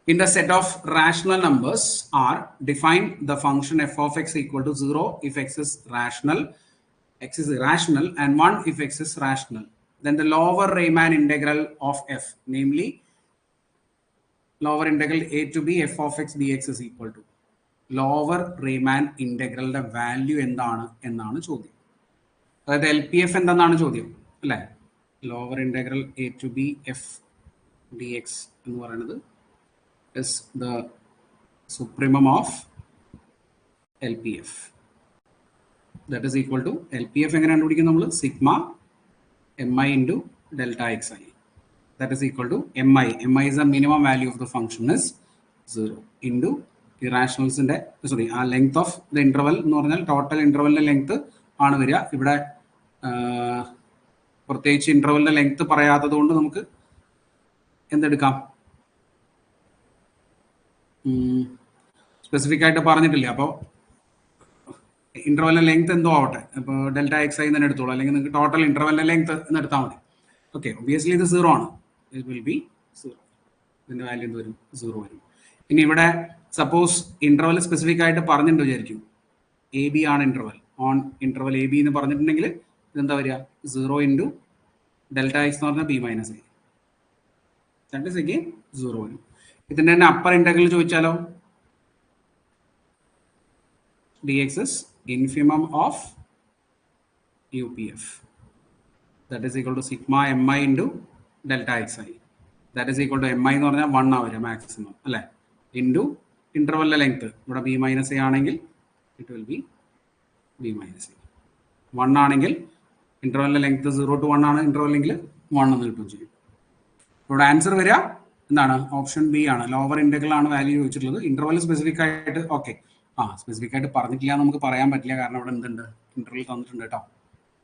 In the set of rational numbers R, define the function f of x equal to 0 if x is irrational, and 1 if x is rational. Then the lower Riemann integral of f, namely lower integral a to b f of x dx is equal to lower Riemann integral value എന്നാണ് ചോദ്യം. അതായത് L P F എന്തെന്നാണ് ചോദ്യം അല്ലേ? Lower integral a to b f dx എന്ന് പറയുന്നത് is the supremum of LPF. That is equal to LPF എങ്ങനെ കണ്ടുപിടിക്കും നമ്മൾ? Sigma mi into delta xi. That is equal to mi. Mi is the minimum value of the function is 0 into irrationals ന്റെ ആ length of the interval എന്ന് പറഞ്ഞാൽ total ഇന്റർവലിന്റെ length ആണ് വരിക. ഇവിടെ പ്രത്യേകിച്ച് ഇന്റർവലിന്റെ ലെങ്ത് പറയാത്തത് കൊണ്ട് നമുക്ക് എന്തെടുക്കാം? സ്പെസിഫിക് ആയിട്ട് പറഞ്ഞിട്ടില്ല. അപ്പോൾ ഇന്റർവലിന്റെ ലെങ്ത് എന്തോ ആവട്ടെ, ഇപ്പോൾ ഡെൽറ്റ എക്സ് ഐ തന്നെ എടുത്തോളൂ, അല്ലെങ്കിൽ നിങ്ങൾക്ക് ടോട്ടൽ ഇന്റർവലിന്റെ ലെങ്ത് എന്ന് എടുത്താൽ മതി. ഓക്കെ, ഒബിയസ്ലി ഇത് 0 ആണ്. It will be 0. ഇതിന്റെ വാല്യൂ എന്ത് വരും? 0 വരും. ഇനി ഇവിടെ സപ്പോസ് ഇന്റർവൽ സ്പെസിഫിക് ആയിട്ട് പറഞ്ഞിട്ടുണ്ട് വിചാരിക്കും, എ ബി ആണ് interval, on interval A B എന്ന് പറഞ്ഞിട്ടുണ്ടെങ്കിൽ ഇതെന്താ വരിക? 0 ഇൻറ്റു ഡെൽറ്റ എക്സ് എന്ന് പറഞ്ഞാൽ B minus I. That is again 0 വരും. ഇതിന്റെ തന്നെ അപ്പർ ഇന്റഗ്രൽ ചോദിച്ചാലോ? dx is infimum of UPF. That is equal to sigma mi into delta xi. That is equal to mi എന്ന് പറഞ്ഞാൽ 1 ആ വരിക മാക്സിമം അല്ലേ, ഇൻറ്റു ഇന്റർവെലിന്റെ ലെങ്ത്. ഇവിടെ ബി മൈനസ് എ ആണെങ്കിൽ it will be B minus A. 1 ആണെങ്കിൽ ഇന്റർവെലിന്റെ length 0 to 1 ആണ് ഇന്റർവെല്ലെങ്കിൽ 1 എന്ന് കിട്ടും ചെയ്യും. ഇവിടെ ആൻസർ വരിക എന്താണ്? ഓപ്ഷൻ ബി ആണ്. ലോവർ ഇന്റഗ്രൽ ആണ് വാല്യൂ ചോദിച്ചിട്ടുള്ളത്. ഇന്റർവൽ സ്പെസിഫിക് ആയിട്ട് ഓക്കെ സ്പെസിഫിക് ആയിട്ട് പറഞ്ഞിട്ടില്ല നമുക്ക് പറയാൻ പറ്റില്ല, കാരണം ഇവിടെ എന്തുണ്ട്? ഇന്റർവൽ തന്നിട്ടുണ്ട് കേട്ടോ,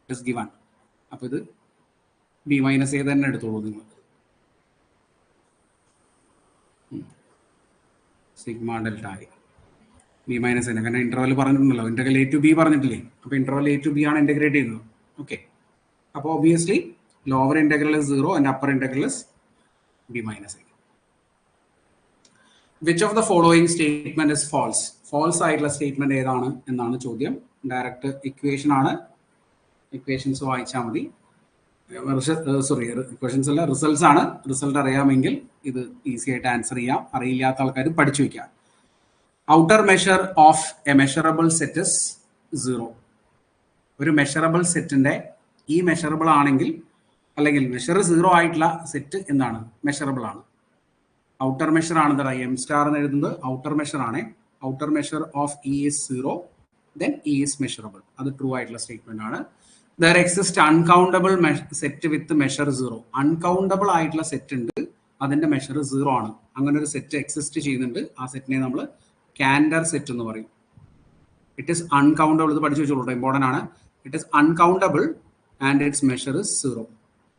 ഇറ്റ് ഗിവൺ. അപ്പോൾ ഇത് ബി മൈനസ് എ തന്നെ എടുത്തോളൂ നിങ്ങൾ. Sigma delta I B minus A, കാരണം ഇന്റർവൽ പറഞ്ഞിട്ടുണ്ടല്ലോ, ഇന്റർവൽ എ ടു ബി പറഞ്ഞിട്ടില്ലേ? അപ്പോൾ ഇന്റർവൽ എ ടു ബി ആണ് ഇന്റഗ്രേറ്റ് ചെയ്യുന്നത്. ഓക്കെ, അപ്പോൾ obviously lower integral is 0 and upper integral is B minus A. Which of the following statement is false? False ആയിട്ടുള്ള statement ഏതാണ് എന്നാണ് ചോദ്യം. ഡയറക്റ്റ് ഇക്വേഷൻ ആണ്, ഇക്വേഷൻസ് വായിച്ചാൽ മതി. ഇക്വേഷൻസ് അല്ല, റിസൾട്ട്സ് ആണ്. റിസൾട്ട് അറിയാമെങ്കിൽ ഇത് ഈസി ആയിട്ട് ആൻസർ ചെയ്യാം. അറിയില്ലാത്ത ആൾക്കാർ പഠിച്ചു വയ്ക്കാം. Outer measure of A measurable set is 0. ഒരു മെഷറബിൾ സെറ്റിന്റെ ഈ മെഷറബിൾ ആണെങ്കിൽ, അല്ലെങ്കിൽ മെഷർ 0 ആയിട്ടുള്ള സെറ്റ് എന്താണ്? മെഷറബിൾ ആണ്. ഔട്ടർ മെഷർ ആണ് എന്താ എം സ്റ്റാർ എന്ന് എഴുതുന്നത് ഔട്ടർ മെഷർ ആണ്. Outer measure of E is 0, then E is measurable. അത് ട്രൂ ആയിട്ടുള്ള സ്റ്റേറ്റ്മെന്റ് ആണ്. There exist uncountable set with measure 0. Uncountable ആയിട്ടുള്ള സെറ്റ് ഉണ്ട്, അതിന്റെ മെഷർ 0 ആണ്. അങ്ങനെ ഒരു സെറ്റ് എക്സിസ്റ്റ് ചെയ്യുന്നുണ്ട്. ആ സെറ്റിനെ നമ്മൾ കാൻഡർ സെറ്റ് എന്ന് പറയും. It is uncountable. ഇത് പഠിച്ചു വെച്ചോളൂ, ഇമ്പോർട്ടൻ്റ് ആണ്. It is uncountable and it's measure is 0.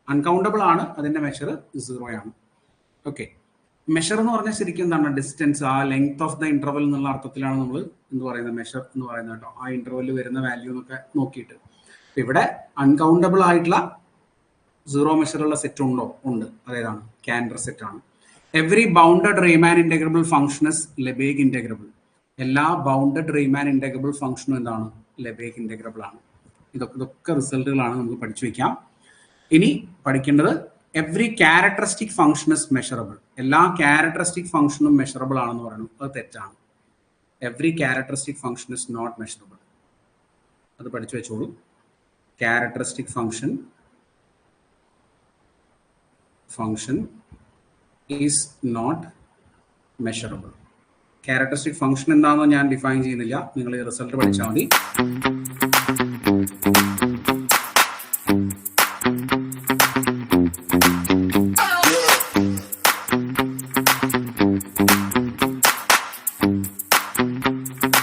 Uncountable ആണ്, അതിന്റെ മെഷർ 0 ആണ്. ഓക്കെ, മെഷർ എന്ന് പറഞ്ഞാൽ ശരിക്കും എന്താണ്? ഡിസ്റ്റൻസ്, ആ ലെങ്ത് ഓഫ് ദ ഇന്റർവൽ എന്നുള്ള അർത്ഥത്തിലാണ് നമ്മൾ എന്ത് പറയുന്നത്? മെഷർ എന്ന് പറയുന്നത് കേട്ടോ. ആ ഇന്റർവെല്ലിൽ വരുന്ന വാല്യൂ എന്നൊക്കെ നോക്കിയിട്ട്. ഇവിടെ അൺകൗണ്ടബിൾ ആയിട്ടുള്ള 0 മെഷറുള്ള സെറ്റ് ഉണ്ടോ? ഉണ്ട്. അതേതാണ്? കാൻഡർ സെറ്റ് ആണ്. Every bounded Riemann integrable function is Lebesgue integrable. എല്ലാ ബൗണ്ടഡ് റീമാൻ ഇന്റഗ്രബിൾ ഫംഗ്ഷനും എന്താണ്? ലെബേഗ് ഇന്റഗ്രബിൾ ആണ്. ഇതൊക്കെ റിസൾട്ടുകളാണ്, നമുക്ക് പഠിച്ചു വെക്കാം. ഇനി പഠിക്കേണ്ടത് every characteristic function is measurable. എല്ലാ ക്യാരക്ടറിസ്റ്റിക് ഫംഗ്ഷനും മെഷറബിൾ ആണെന്ന് പറയുന്നു. അത് തെറ്റാണ്. Every characteristic function is not measurable. അത് പഠിച്ചു വെച്ചോളൂ. Characteristic function is not measurable. Characteristic function എന്താണെന്ന് ഞാൻ ഡിഫൈൻ ചെയ്യുന്നില്ല, നിങ്ങൾ ഈ റിസൾട്ട് പഠിച്ചാൽ മതി.